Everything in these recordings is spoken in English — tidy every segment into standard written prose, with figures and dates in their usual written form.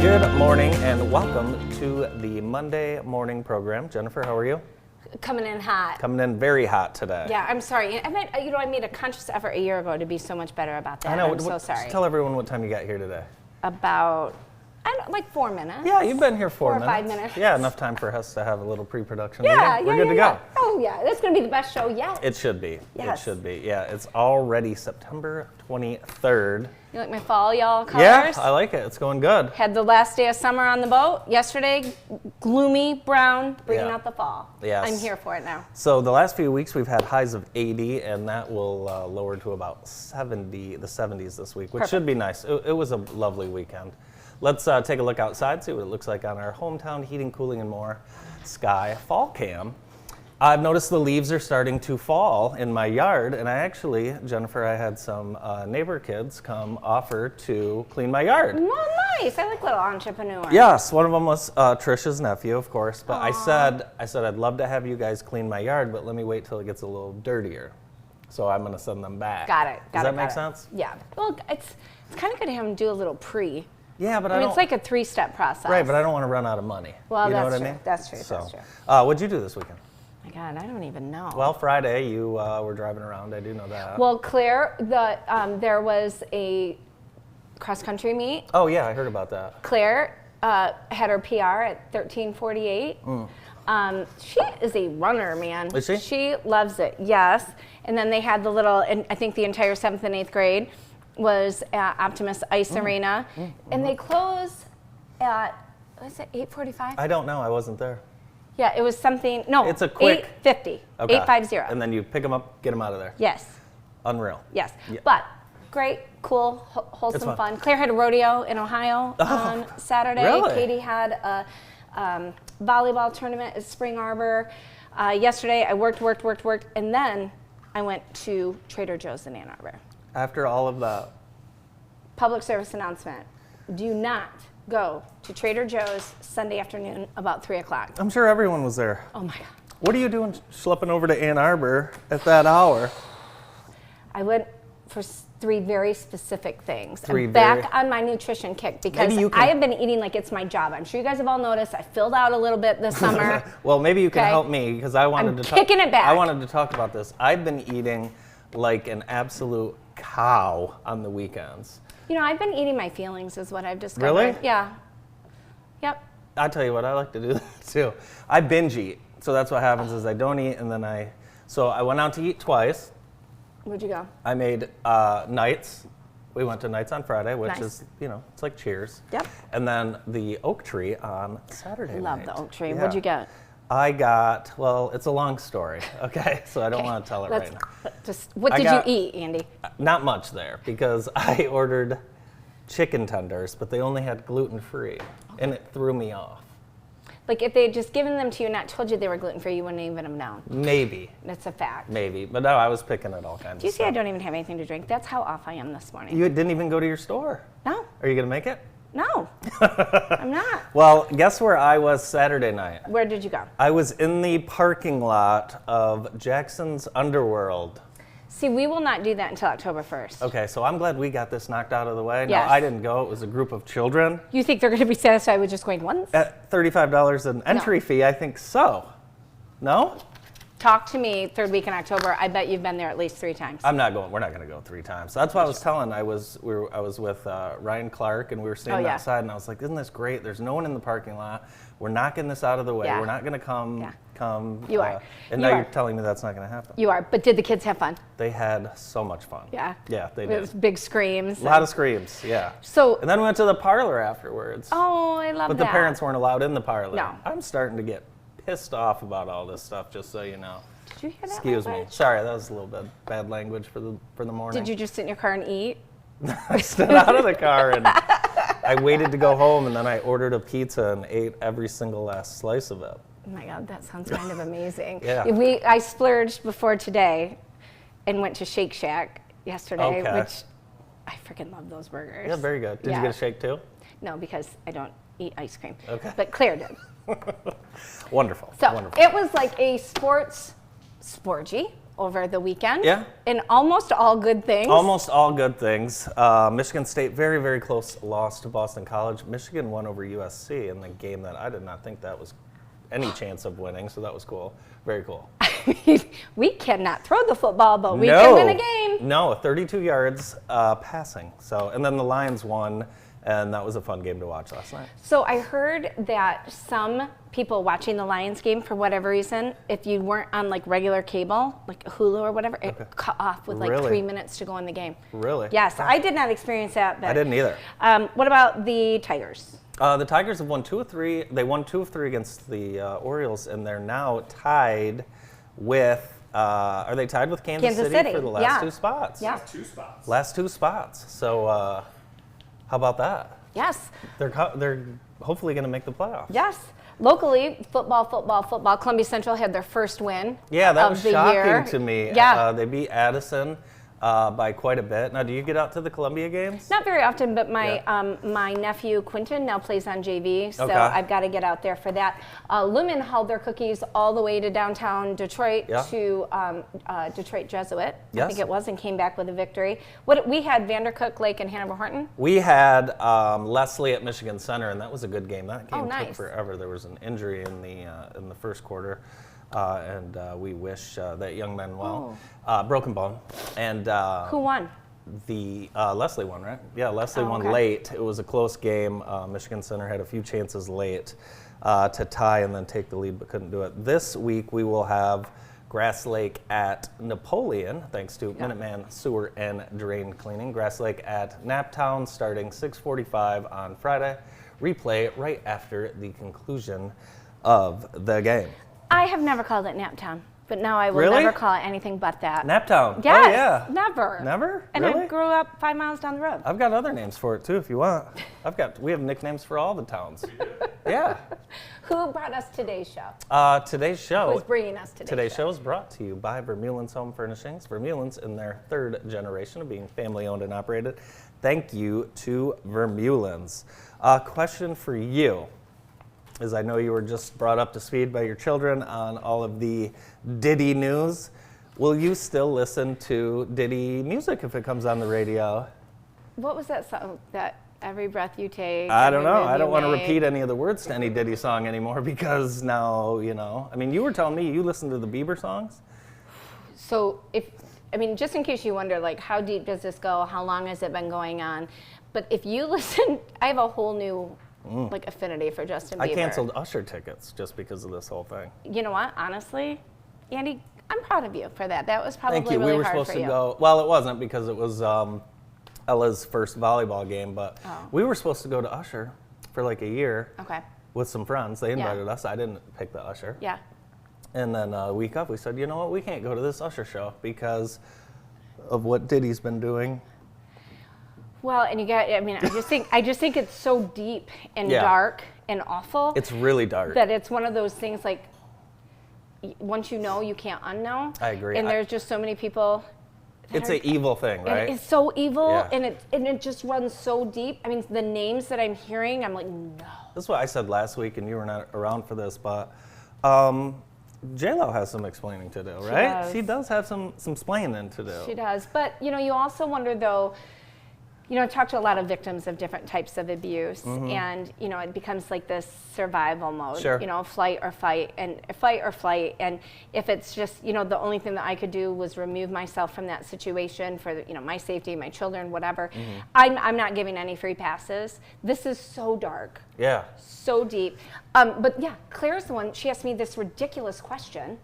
Good morning and welcome to the Monday morning program. Jennifer, how are you? Coming in hot. Coming in very hot today. Yeah, I'm sorry. I made a conscious effort a year ago to be so much better about that. I know. I'm so sorry. Just tell everyone what time you got here today. About, like 4 minutes. Yeah, you've been here 4 minutes. 4 or 5 minutes. Yeah, enough time for us to have a little pre-production Yeah, meeting. We're good to go. Oh yeah, that's going to be the best show yet. It should be. Yes. It should be. Yeah, it's already September 23rd. You like my fall, y'all, colors? Yeah, I like it. It's going good. Had the last day of summer on the boat. Yesterday, gloomy, brown, bringing Yeah. out the fall. Yes. I'm here for it now. So the last few weeks we've had highs of 80, and that will lower to about the 70s this week, which Perfect. should be nice. It was a lovely weekend. Let's take a look outside, see what it looks like on our hometown heating, cooling, and more Sky fall cam. I've noticed the leaves are starting to fall in my yard, and Jennifer, I had some neighbor kids come offer to clean my yard. Well, nice. I like little entrepreneurs. Yes, one of them was Trisha's nephew, of course. But I said I'd love to have you guys clean my yard, but let me wait till it gets a little dirtier. So I'm going to send them back. Got it. Does that make sense? Yeah. Well, it's kind of good to have them do a little pre. Yeah, but I mean, it's like a 3-step process. Right, but I don't want to run out of money. Well, you know that's what true. I mean? That's true. So, That's true. What'd you do this weekend? My God, I don't even know. Well, Friday you were driving around. I do know that. Well, Claire, there was a cross-country meet. Oh yeah, I heard about that. Claire had her PR at 13:48. She is a runner, man. Is she? She loves it. Yes. And then they had the little, and I think the entire 7th and 8th grade was at Optimus Ice Arena, and they close at, was it 8:45? I don't know. I wasn't there. Yeah, it was something. No, It's a quick 8:50. Okay. 8:50. And then you pick them up, get them out of there. Yes. Unreal. Yes. Yeah. But great, cool, wholesome fun. fun. Claire had a rodeo in Ohio on Saturday. Really? Katie had a volleyball tournament at Spring Arbor. Yesterday, I worked, and then I went to Trader Joe's in Ann Arbor. After all of that. Public service announcement. Do not go to Trader Joe's Sunday afternoon about 3 o'clock. I'm sure everyone was there. Oh my God. What are you doing schlepping over to Ann Arbor at that hour? I went for 3 very specific things. Three I'm very- back on my nutrition kick because Maybe you can- I have been eating like it's my job. I'm sure you guys have all noticed I filled out a little bit this summer. Well, maybe you can Okay. help me because I wanted I'm to talk. kicking it back. I wanted to talk about this. I've been eating like an absolute cow on the weekends. You know, I've been eating my feelings is what I've discovered. Really? Yeah. Yep. I tell you what, I like to do that too. I binge eat. So that's what happens is I don't eat and then so I went out to eat twice. Where'd you go? I made Nights. We went to Nights on Friday, which Nice. is, it's like Cheers. Yep. And then the Oak Tree on Saturday Love night. the Oak Tree. Yeah. What'd you get? I got, well, it's a long story, okay? So I don't want to tell it right now. What I did got- you eat, Andy? Not much there because I ordered chicken tenders, but they only had gluten-free, and it threw me off. Like if they had just given them to you and not told you they were gluten-free, you wouldn't have even them down. Maybe, That's a fact. but no, I was picking at all kinds Do you of see I stuff. don't even have anything to drink? That's how off I am this morning. You didn't even go to your store. No, Are you gonna make it? no, I'm not. Well, guess where I was Saturday night? Where did you go? I was in the parking lot of Jackson's Underworld. See, we will not do that until October 1st. Okay, so I'm glad we got this knocked out of the way. Yes. No, I didn't go. It was a group of children. You think they're going to be satisfied with just going once? At $35 an entry fee, I think so. No? Talk to me 3rd week in October. I bet you've been there at least 3 times. I'm not going. We're not going to go 3 times. So that's what I was telling. I was with Ryan Clark, and we were standing yeah. outside, and I was like, "Isn't this great? There's no one in the parking lot. We're knocking this out of the way. Yeah. We're not going to come. Yeah. Come. You are. And You now are. you're telling me that's not going to happen. You are, but did the kids have fun? They had so much fun. Yeah. Yeah, they It did. was big screams. A lot of screams. Yeah. So, And then we went to the parlor afterwards. oh, I love But that. the parents weren't allowed in the parlor. No. I'm starting to get pissed off about all this stuff, just so you know. Did you hear that? Excuse me. language? Sorry, that was a little bit bad language for the morning. Did you just sit in your car and eat? I stood out of the car and I waited to go home, and then I ordered a pizza and ate every single last slice of it. Oh my God, that sounds kind of amazing. Yeah. I splurged before today and went to Shake Shack yesterday, Okay. which I freaking love those burgers. Yeah, very good. Did Yeah. you get a shake too? No, because I don't eat ice cream. Okay. But Claire did. Wonderful. So Wonderful. it was like a sporgy. over the weekend. Yeah. And almost all good things. Almost all good things. Michigan State, very, very close loss to Boston College. Michigan won over USC in the game that I did not think that was any chance of winning, so that was cool. Very cool. We cannot throw the football, but we can win a game. No, 32 yards passing. So, and then the Lions won, and that was a fun game to watch last night. So I heard that some people watching the Lions game, for whatever reason, if you weren't on like regular cable, like Hulu or whatever, it cut off with like Really? 3 minutes to go in the game. Really? Yes, I did not experience that. But, I didn't either. What about the Tigers? The Tigers have won 2 of 3. They won 2 of 3 against the Orioles, and they're now tied with. Are they tied with Kansas City for the last 2 spots? Yeah. Last 2 spots. So, how about that? Yes. They're hopefully going to make the playoffs. Yes. Locally, football. Columbia Central had their first win. Yeah, that of was the shocking year. to me. Yeah. They beat Addison by quite a bit. Now, do you get out to the Columbia games? Not very often, but my nephew Quentin now plays on JV, so Okay. I've got to get out there for that. Lumen hauled their cookies all the way to downtown Detroit to Detroit Jesuit, I Yes. think it was, and came back with a victory. We had Vandercook, Lake, and Hanover Horton. We had Leslie at Michigan Center, and that was a good game. That game took nice. forever. There was an injury in the first quarter, and we wish that young man well. Broken bone. And Who won? the Leslie won, right? Yeah, Leslie won okay. late. It was a close game. Michigan Center had a few chances late to tie and then take the lead, but couldn't do it. This week we will have Grass Lake at Napoleon, thanks to Minuteman Sewer and Drain Cleaning. Grass Lake at Naptown starting 6:45 on Friday. Replay right after the conclusion of the game. I have never called it Naptown, but now I will Really? never call it anything but that. Naptown. Yes, Oh, yeah. never. Never? And Really? I grew up 5 miles down the road. I've got other names for it too if you want. We have nicknames for all the towns. Yeah. Who brought us today's show? Today's show. Who's bringing us Today's show is brought to you by Vermeulen's Home Furnishings. Vermeulen's in their 3rd generation of being family owned and operated. Thank you to Vermeulen's. Question for you, as I know you were just brought up to speed by your children on all of the Diddy news. Will you still listen to Diddy music if it comes on the radio? What was that song? That every breath you take. I don't every know. move I don't you want to make. repeat any of the words to any Diddy song anymore because now, I mean, you were telling me you listen to the Bieber songs? So just in case you wonder, like, how deep does this go? How long has it been going on? But if you listen, I have a whole new affinity for Justin Bieber. I canceled Usher tickets just because of this whole thing. You know what? Honestly, Andy, I'm proud of you for that. That was probably Thank you. really We were hard supposed for to you. go. Well, it wasn't because it was Ella's first volleyball game, but we were supposed to go to Usher for like a year Okay. with some friends. They invited us. I didn't pick the Usher. Yeah. And then a week up, we said, you know what? We can't go to this Usher show because of what Diddy's been doing. Well, and I just think it's so deep and Yeah. dark and awful. It's really dark. That it's one of those things like once you know, you can't unknow. I agree. And there's just so many people. It's an evil thing, right? It's so evil, Yeah. and it just runs so deep. I mean, the names that I'm hearing, I'm like, no. This is what I said last week, and you were not around for this, but J-Lo has some explaining to do, right? does. She does have some splaining to do. She does. But, you also wonder, though, I've talked to a lot of victims of different types of abuse, and, it becomes like this survival mode, Sure. flight or fight, and fight or flight. And if it's just, the only thing that I could do was remove myself from that situation for, my safety, my children, whatever, I'm not giving any free passes. This is so dark, Yeah. so deep. But yeah, Claire's the one, she asked me this ridiculous question.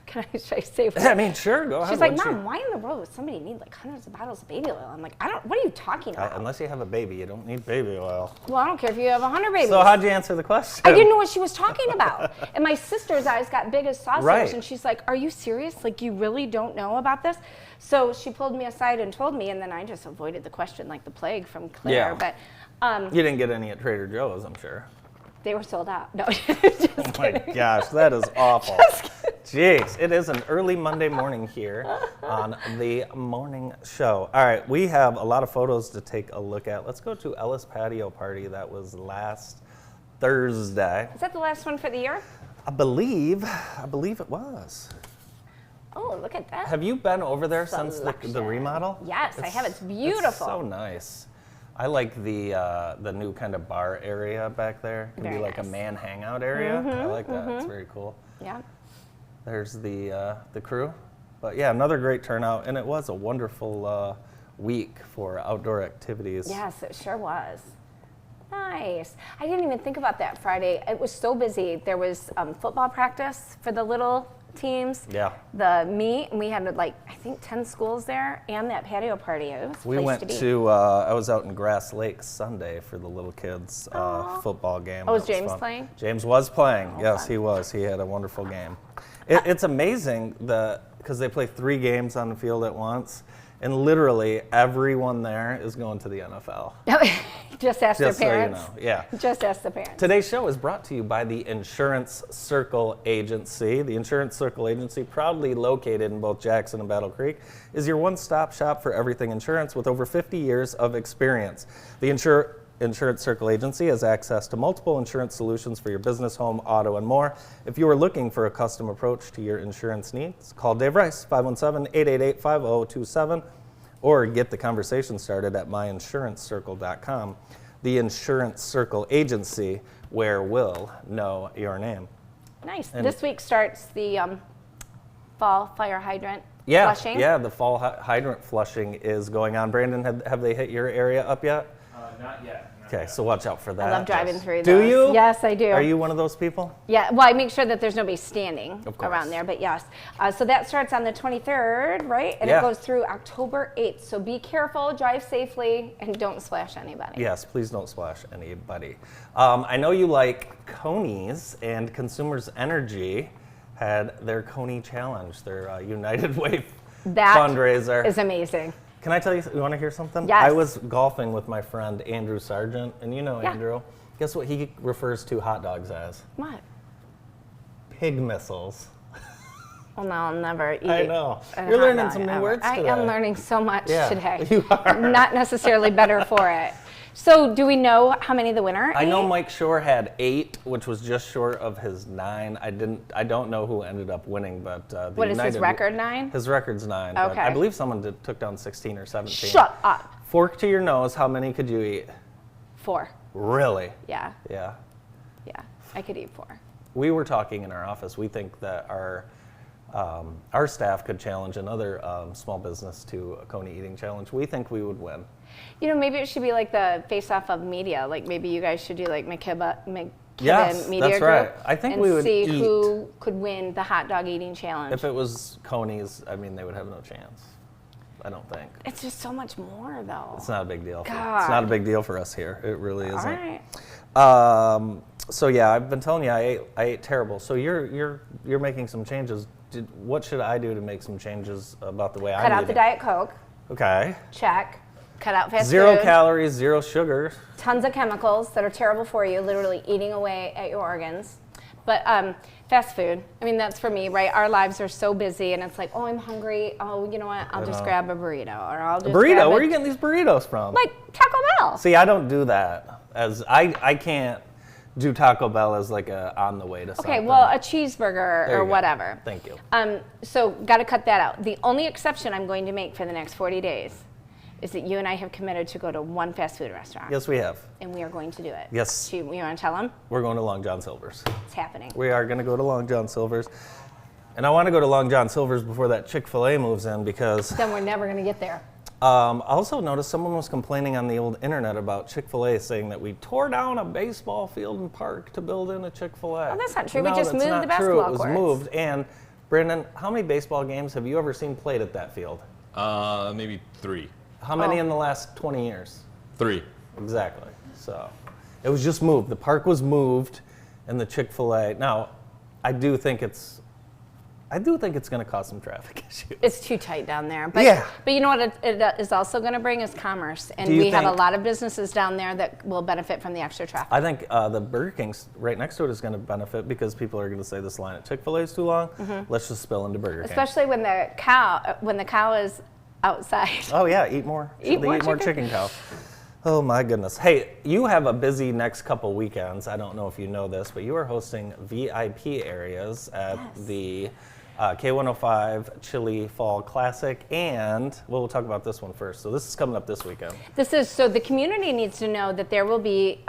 Should I say what? I mean, sure, go ahead. She's like, What'd Mom, why in the world would somebody need like hundreds of bottles of baby oil? I'm like, what are you talking about? Unless you have a baby, you don't need baby oil. Well, I don't care if you have 100 babies. So how'd you answer the question? I didn't know what she was talking about. And my sister's eyes got big as saucers, Right. and she's like, are you serious? Like, you really don't know about this? So she pulled me aside and told me, and then I just avoided the question like the plague from Claire. Yeah. But You didn't get any at Trader Joe's, I'm sure. they were sold out. No, just Oh my kidding. gosh, that is awful. Jeez, it is an early Monday morning here on the morning show. All right, we have a lot of photos to take a look at. Let's go to Ellis Patio Party. That was last Thursday. Is that the last one for the year? I believe it was. Oh, look at that. Have you been over there since the Selection. remodel? Yes, I have. It's beautiful. It's so nice. I like the new kind of bar area back there. It can Very be like nice. a man hangout area. I like that. It's very cool. Yeah. There's the crew. But yeah, another great turnout, and it was a wonderful week for outdoor activities. Yes, it sure was. Nice. I didn't even think about that Friday. It was so busy. There was football practice for the little teams. Yeah. The meet, and we had like, I think 10 schools there, and that patio party. It was a We place went to be. to, I was out in Grass Lake Sunday for the little kids' football game. Oh, was That James fun. playing? James was playing. Yes, fun. he was. He had a wonderful game. It's amazing because they play 3 games on the field at once, and literally everyone there is going to the NFL. Just ask Just so their you parents. know, yeah. Just ask the parents. Today's show is brought to you by the Insurance Circle Agency. The Insurance Circle Agency, proudly located in both Jackson and Battle Creek, is your one-stop shop for everything insurance with over 50 years of experience. The Insurance Circle Agency has access to multiple insurance solutions for your business, home, auto, and more. If you are looking for a custom approach to your insurance needs, call Dave Rice, 517-888-5027, or get the conversation started at myinsurancecircle.com. The Insurance Circle Agency, where we'll know your name. Nice. And- This week starts the fall fire hydrant Yeah, flushing. yeah, the fall hydrant flushing is going on. Brandon, have they hit your area up yet? Not yet. Okay, so watch out for that. I love driving through Do those. you? Yes, I do. Are you one of those people? Yeah, well, I make sure that there's nobody standing Of course. around there, but yes. So that starts on the 23rd, right? And Yeah. it goes through October 8th. So be careful, drive safely, and don't splash anybody. Yes, please don't splash anybody. I know you like Conies, and Consumers Energy had their Coney Challenge, their United Way That fundraiser. is amazing. Can I tell you want to hear something? Yes. I was golfing with my friend Andrew Sargent, and you know Yeah. Andrew. Guess what he refers to hot dogs as? What? Pig missiles. Well, no, I'll never eat. I know. a You're hot learning dog some new ever. words I today. am learning so much Yeah, today. you are. Not necessarily better for it. So, do we know how many the winner? I know ate? Mike Shore had 8, which was just short of his 9. I don't know who ended up winning, but the What is his United- record? 9? His record's 9. But Okay. I believe someone took down 16 or 17. Shut up. Fork to your nose. How many could you eat? 4. Really? Yeah, Yeah. yeah. I could eat 4. We were talking in our office. We think that our staff could challenge another small business to a Coney eating challenge. We think we would win. You know, maybe it should be like the face-off of media. Like maybe you guys should do like McKibben Yes, Media that's Group. right. I think and we would see eat. who could win the hot dog eating challenge. If it was Coney's, I mean, they would have no chance. I don't think. It's just so much more, though. It's not a big deal. It's God. not a big deal for us here. It really All isn't. right. So yeah, I've been telling you I ate terrible. So you're making some changes. What should I do to make some changes about the way I'm Cut out eating? the Diet Coke. Okay. Check. Cut out fast Zero food. calories, zero sugar. Tons of chemicals that are terrible for you, literally eating away at your organs. But fast food, I mean, that's for me, right? Our lives are so busy, and it's like, oh, I'm hungry. Oh, you know what? I'll just grab a burrito, or I'll just Burrito? grab Where are you getting these burritos from? like Taco Bell. See, I don't do that. As I can't do Taco Bell as like a on the way to something. Okay, well, a cheeseburger There you or go. whatever. Thank you. So got to cut that out. The only exception I'm going to make for the next 40 days is that you and I have committed to go to one fast food restaurant. Yes, we have. And we are going to do it. Yes. You want to tell them? We're going to Long John Silver's. It's happening. We are going to go to Long John Silver's. And I want to go to Long John Silver's before that Chick-fil-A moves in because Then we're never going to get there. I also noticed someone was complaining on the old internet about Chick-fil-A, saying that we tore down a baseball field and park to build in a Chick-fil-A. Oh, that's not true. We No, just that's moved not the true. basketball It was courts. moved. And Brandon, how many baseball games have you ever seen played at that field? Maybe 3. How many Oh. in the last 20 years? 3. Exactly. So it was just moved. The park was moved, and the Chick-fil-A. Now, I do think it's going to cause some traffic issues. It's too tight down there. But, Yeah. But you know what it is also going to bring is commerce. And Do you we have a think- lot of businesses down there that will benefit from the extra traffic. I think the Burger King right next to it is going to benefit because people are going to say this line at Chick-fil-A is too long. Let's just spill into Burger King. Especially when the cow is outside. Oh yeah, eat more. Eat They more eat more chicken. chicken cow. Oh my goodness. Hey, you have a busy next couple weekends. I don't know if you know this, but you are hosting VIP areas at the K105 Chili Fall Classic, and we'll talk about this one first. So this is coming up this weekend. So the community needs to know that there will be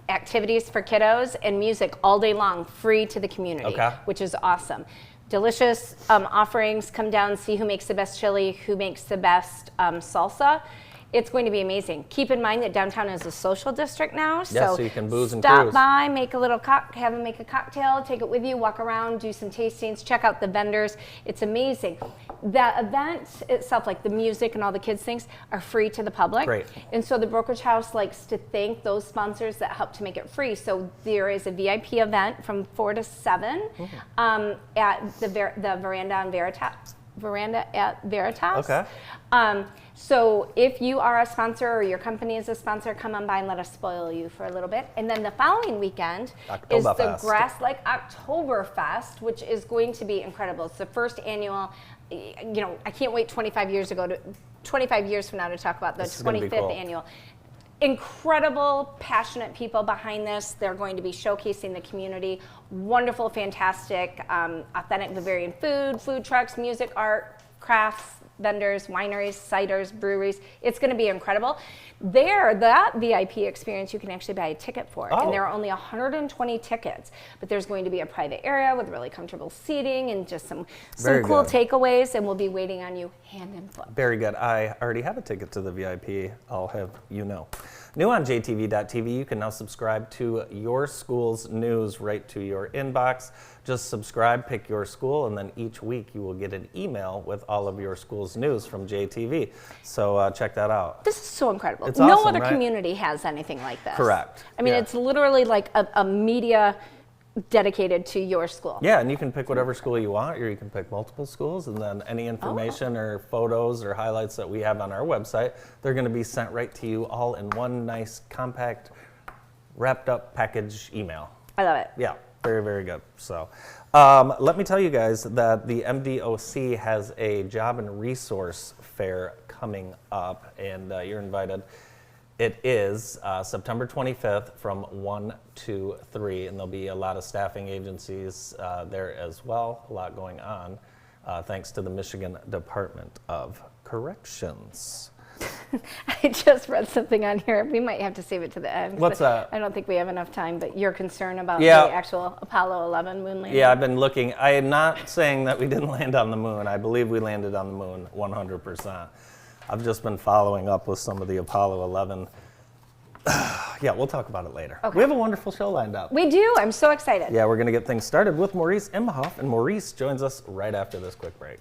activities for kiddos and music all day long, free to the community, Okay. which is awesome. Delicious offerings. Come down, see who makes the best chili, who makes the best salsa. It's going to be amazing. Keep in mind that downtown is a social district now, Yeah, so you can booze and stop cruise. by, make a little have them make a cocktail, take it with you, walk around, do some tastings, check out the vendors. It's amazing. The event itself, like the music and all the kids things, are free to the public. Great. And so the brokerage house likes to thank those sponsors that help to make it free. So there is a VIP event from 4 to 7 at the Veranda on Veritas. Veranda at Veritas. Okay. So if you are a sponsor or your company is a sponsor, come on by and let us spoil you for a little bit. And then the following weekend is the Oktoberfest. Grass Lake Oktoberfest, which is going to be incredible. It's the first annual. I can't wait 25 years from now to talk about the This is gonna be 25th cool. annual. Incredible, passionate people behind this. They're going to be showcasing the community. Wonderful, fantastic, authentic Bavarian food trucks, music, art, crafts, vendors, wineries, ciders, breweries. It's going to be incredible. That VIP experience you can actually buy a ticket for. Oh. And there are only 120 tickets. But there's going to be a private area with really comfortable seating and just some Very cool good. takeaways. And we'll be waiting on you hand and foot. Very good. I already have a ticket to the VIP, I'll have you know. New on jtv.tv, you can now subscribe to your school's news right to your inbox. Just subscribe, pick your school, and then each week you will get an email with all of your school's news from JTV. So check that out. This is so incredible. It's No awesome, other right? community has anything like this. Correct. I mean, Yeah. it's literally like a media dedicated to your school. Yeah, and you can pick whatever school you want, or you can pick multiple schools, and then any information or photos or highlights that we have on our website, they're going to be sent right to you all in one nice, compact, wrapped up package email. I love it. Yeah, very, very good. So let me tell you guys that the MDOC has a job and resource fair coming up, and you're invited. It is September 25th from 1 to 3, and there'll be a lot of staffing agencies there as well, a lot going on, thanks to the Michigan Department of Corrections. I just read something on here. We might have to save it to the end. What's that? I don't think we have enough time, but your concern about Yeah. the actual Apollo 11 moon landing. Yeah, I've been looking. I am not saying that we didn't land on the moon. I believe we landed on the moon 100%. I've just been following up with some of the Apollo 11. Yeah, we'll talk about it later. Okay. We have a wonderful show lined up. We do. I'm so excited. Yeah, we're going to get things started with Maurice Imhoff, and Maurice joins us right after this quick break.